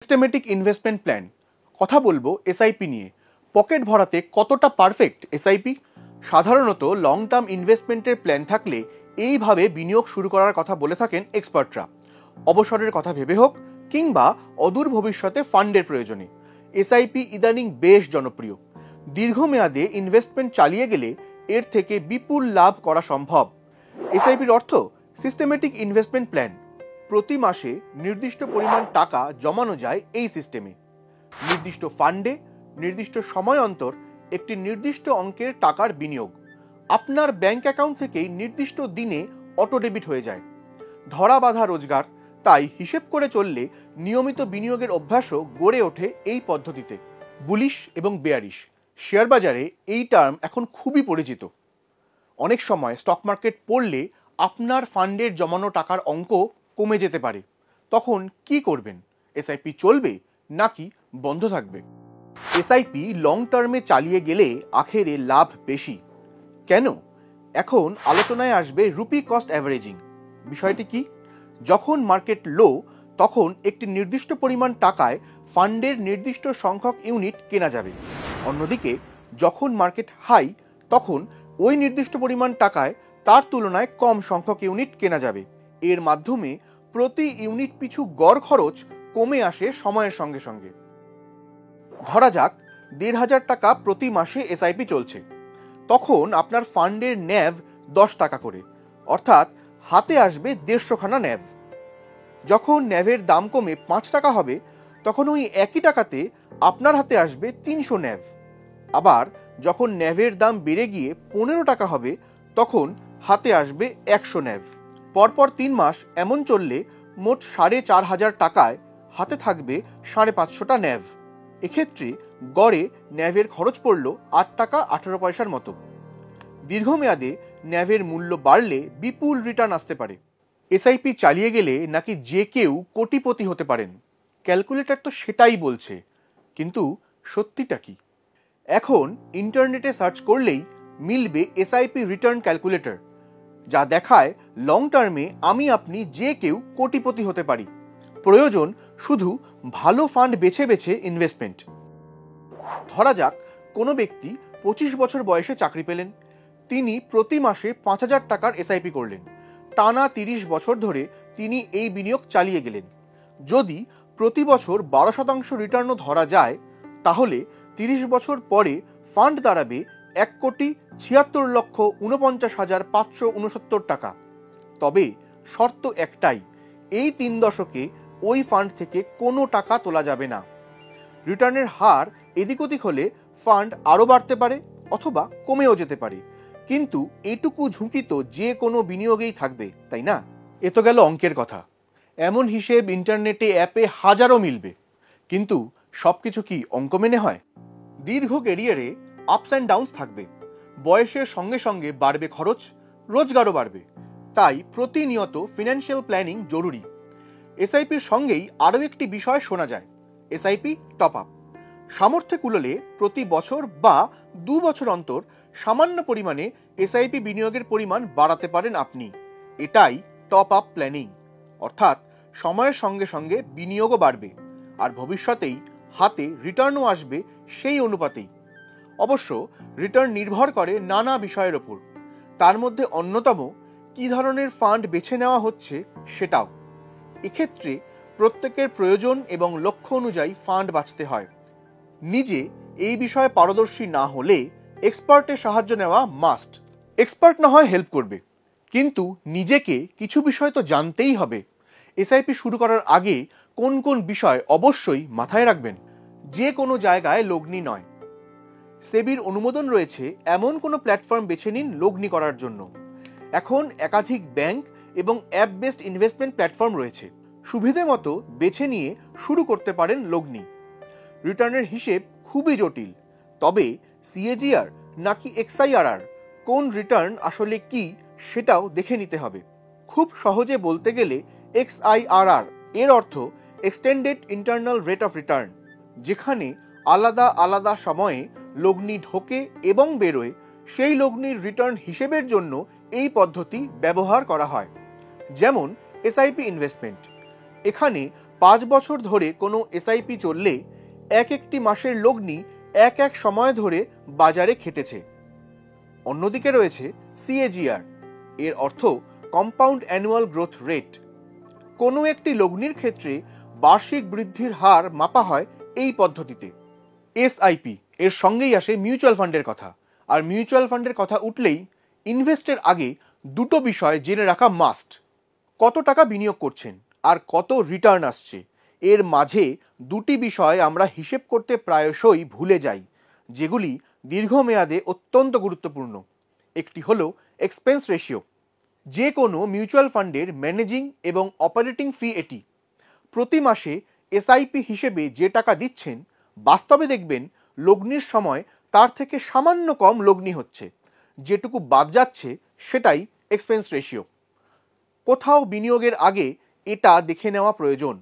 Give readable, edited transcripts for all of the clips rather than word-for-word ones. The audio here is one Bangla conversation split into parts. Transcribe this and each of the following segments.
সিস্টেমেটিক ইনভেস্টমেন্ট প্ল্যান কথা বলবো এসআইপি নিয়ে। পকেট ভরাতে কতটা পারফেক্ট এসআইপি? সাধারণত লং টার্ম ইনভেস্টমেন্টের প্ল্যান থাকলে এইভাবে বিনিয়োগ শুরু করার কথা বলে থাকেন এক্সপার্টরা। অবসরের কথা ভেবে হোক কিংবা অদূর ভবিষ্যতে ফান্ডের প্রয়োজনে এসআইপি ইদানিং বেশ জনপ্রিয়। দীর্ঘমেয়াদে ইনভেস্টমেন্ট চালিয়ে গেলে এর থেকে বিপুল লাভ করা সম্ভব। এসআইপির অর্থ সিস্টেমেটিক ইনভেস্টমেন্ট প্ল্যান। প্রতি মাসে নির্দিষ্ট পরিমাণ টাকা জমানো যায় এই সিস্টেমে। নির্দিষ্ট ফান্ডে নির্দিষ্ট সময় অন্তর একটি নির্দিষ্ট অঙ্কের টাকার বিনিয়োগ আপনার ব্যাংক অ্যাকাউন্ট থেকেই নির্দিষ্ট দিনে অটো ডেবিট হয়ে যায়। ধরা বাঁধা রোজগার, তাই হিসেব করে চললে নিয়মিত বিনিয়োগের অভ্যাসও গড়ে ওঠে এই পদ্ধতিতে। বুলিশ এবং বেয়ারিশ শেয়ার বাজারে এই টার্ম এখন খুবই পরিচিত। অনেক সময় স্টক মার্কেট পড়লে আপনার ফান্ডের জমানো টাকার অঙ্ক কমে যেতে পারে। তখন কি করবেন? এসআইপি চলবে নাকি বন্ধ থাকবে? এসআইপি লং টার্মে চালিয়ে গেলে আখেরে লাভ বেশি। কেন? এখন আলোচনায় আসবে রুপি কস্ট অ্যাভারেজিং। বিষয়টি কি? যখন মার্কেট লো তখন একটি নির্দিষ্ট পরিমাণ টাকায় ফান্ডের নির্দিষ্ট সংখ্যক ইউনিট কেনা যাবে। অন্যদিকে যখন মার্কেট হাই তখন ওই নির্দিষ্ট পরিমাণ টাকায় তার তুলনায় কম সংখ্যক ইউনিট কেনা যাবে। এর মাধ্যমে প্রতি ইউনিট পিছু গড় খরচ কমে আসে সময়ের সঙ্গে সঙ্গে। ধরা যাক ১,৫০০ টাকা প্রতি মাসে এসআইপি চলছে। তখন আপনার ফান্ডের ন্যাভ ১০ টাকা করে, অর্থাৎ হাতে আসবে ১৫০ খানা ন্যাভ। যখন ন্যাভের দাম কমে ৫ টাকা হবে তখন ওই একই টাকাতে আপনার হাতে আসবে ৩০০ ন্যাভ। আবার যখন ন্যাভের দাম বেড়ে গিয়ে ১৫ টাকা হবে তখন হাতে আসবে ১০০ ন্যাভ। পরপর ৩ মাস এমন চললে মোট ৪,৫০০ টাকায় হাতে থাকবে ৫৫০টা ন্যাভ। এক্ষেত্রে গড়ে ন্যাভের খরচ পড়ল ৮ টাকা ১৮ পয়সার মতো। দীর্ঘমেয়াদে ন্যাভের মূল্য বাড়লে বিপুল রিটার্ন আসতে পারে। এসআইপি চালিয়ে গেলে নাকি যে কেউ কোটিপতি হতে পারেন? ক্যালকুলেটর তো সেটাই বলছে, কিন্তু সত্যিটা কি? এখন ইন্টারনেটে সার্চ করলেই মিলবে এসআইপি রিটার্ন ক্যালকুলেটর, যা দেখায় লং টার্মে আপনি যে কেউ কোটিপতি হতে পারি। প্রয়োজন শুধু ভালো ফান্ড বেছে বেছে ইনভেস্টমেন্ট। ধরা যাক কোনো ব্যক্তি ২৫ বছর বয়সে চাকরি পেলেন। তিনি প্রতি মাসে ৫,০০০ টাকার এসআইপি করলেন। টানা ৩০ বছর ধরে তিনি এই বিনিয়োগ চালিয়ে গেলেন। যদি প্রতি বছর ১২% রিটার্নও ধরা যায় তাহলে ৩০ বছর পরে ফান্ড দাঁড়াবে ১,৭৬,৪৯,৫৬৯ টাকা। তবে শর্ত একটাই, এই ৩ দশকে ওই ফান্ড থেকে কোনো টাকা তোলা যাবে না। রিটার্নের হার এদিক ওদিক হলে ফান্ড আরও বাড়তে পারে অথবা কমেও যেতে পারে, কিন্তু এটুকু ঝুঁকি তো যে কোনো বিনিয়োগেই থাকবে, তাই না? এ তো গেল অঙ্কের কথা। এমন হিসেব ইন্টারনেটে অ্যাপে হাজারও মিলবে, কিন্তু সবকিছু কি অঙ্ক মেনে হয়? দীর্ঘ ক্যারিয়ারে আপস অ্যান্ড ডাউনস থাকবে। বয়সের সঙ্গে সঙ্গে বাড়বে খরচ, রোজগারও বাড়বে। তাই প্রতিনিয়ত ফিনান্সিয়াল প্ল্যানিং জরুরি। এসআইপির সঙ্গেই আরও একটি বিষয় শোনা যায়, এসআইপি টপ আপ। সামর্থ্যে কুলোলে প্রতি বছর বা ২ বছর অন্তর সামান্য পরিমাণে এসআইপি বিনিয়োগের পরিমাণ বাড়াতে পারেন আপনি। এটাই টপ আপ প্ল্যানিং। অর্থাৎ সময়ের সঙ্গে সঙ্গে বিনিয়োগও বাড়বে আর ভবিষ্যতেই হাতে রিটার্নও আসবে সেই অনুপাতেই। অবশ্য রিটার্ন নির্ভর করে নানা বিষয়ের ওপর, তার মধ্যে অন্যতম কী ধরনের ফান্ড বেছে নেওয়া হচ্ছে সেটাও। এক্ষেত্রে প্রত্যেকের প্রয়োজন এবং লক্ষ্য অনুযায়ী ফান্ড বাছতে হয়। নিজে এই বিষয়ে পারদর্শী না হলে এক্সপার্টের সাহায্য নেওয়া মাস্ট। এক্সপার্ট না হয় হেল্প করবে, কিন্তু নিজেকে কিছু বিষয় তো জানতেই হবে। এসআইপি শুরু করার আগে কোন কোন বিষয় অবশ্যই মাথায় রাখবেন? যে কোনো জায়গায় লগ্নি নয়। সেবির অনুমোদন রয়েছে এমন কোনো প্ল্যাটফর্ম বেছে নিন লগ্নি করার জন্য। এখন একাধিক ব্যাংক এবং অ্যাপ বেসড ইনভেস্টমেন্ট প্ল্যাটফর্ম রয়েছে। সুবিধে মতো বেছে নিয়ে শুরু করতে পারেন লগ্নি। রিটার্নের হিসেব খুবই জটিল, তবে সিএজিআর নাকি এক্সআইআরআর, কোন রিটার্ন আসলে কি সেটাও দেখে নিতে হবে। খুব সহজে বলতে গেলে এক্সআইআরআর এর অর্থ extended internal rate of return, যেখানে আলাদা আলাদা সময়ে লগ্নি ঢোকে এবং বেরোয়। সেই লগ্নির রিটার্ন হিসেবের জন্য এই পদ্ধতি ব্যবহার করা হয়। যেমন এসআইপি ইনভেস্টমেন্ট, এখানে 5 বছর ধরে কোনো এসআইপি চললে একটি মাসের লগ্নি এক সময় ধরে বাজারে খেটেছে। অন্যদিকে রয়েছে সিএজিআর, এর অর্থ কম্পাউন্ড অ্যানুয়াল গ্রোথ রেট। কোনো একটি লগ্নির ক্ষেত্রে বার্ষিক বৃদ্ধির হার মাপা হয় এই পদ্ধতিতে। এসআইপি এর সঙ্গেই আসে মিউচুয়াল ফান্ডের কথা, আর মিউচুয়াল ফান্ডের কথা উঠলেই ইনভেস্টের আগে দুটো বিষয় জেনে রাখা মাস্ট। কত টাকা বিনিয়োগ করছেন আর কত রিটার্ন আসছে, এর মাঝে দুটি বিষয় আমরা হিসেব করতে প্রায়শই ভুলে যাই, যেগুলি দীর্ঘমেয়াদে অত্যন্ত গুরুত্বপূর্ণ। একটি হলো এক্সপেন্স রেশিও। যে কোনো মিউচুয়াল ফান্ডের ম্যানেজিং এবং অপারেটিং ফি এটি। প্রতি মাসে এসআইপি হিসেবে যে টাকা দিচ্ছেন, বাস্তবে দেখবেন লগ্নির সময় তার থেকে সামান্য কম লগ্নি হচ্ছে। যেটুকু বাদ যাচ্ছে সেটাই এক্সপেন্স রেশিও। কোথাও বিনিয়োগের আগে এটা দেখে নেওয়া প্রয়োজন,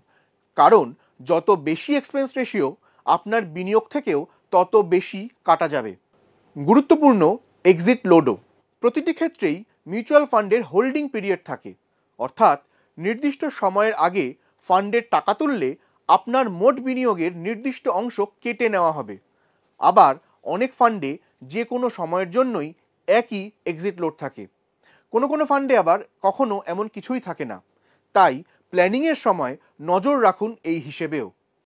কারণ যত বেশি এক্সপেন্স রেশিও, আপনার বিনিয়োগ থেকেও তত বেশি কাটা যাবে। গুরুত্বপূর্ণ এক্সিট লোডও। প্রতিটি ক্ষেত্রেই মিউচুয়াল ফান্ডের হোল্ডিং পিরিয়ড থাকে, অর্থাৎ নির্দিষ্ট সময়ের আগে ফান্ডের টাকা তুললে আপনার মোট বিনিয়োগের নির্দিষ্ট অংশ কেটে নেওয়া হবে। আবার অনেক ফান্ডে যে কোনো সময়ের জন্যই একই এক্সিট লোড থাকে। কোনো ফান্ডে আবার কখনো এমন কিছুই থাকে না। তাই প্ল্যানিংয়ের সময় নজর রাখুন এই হিসেবেও।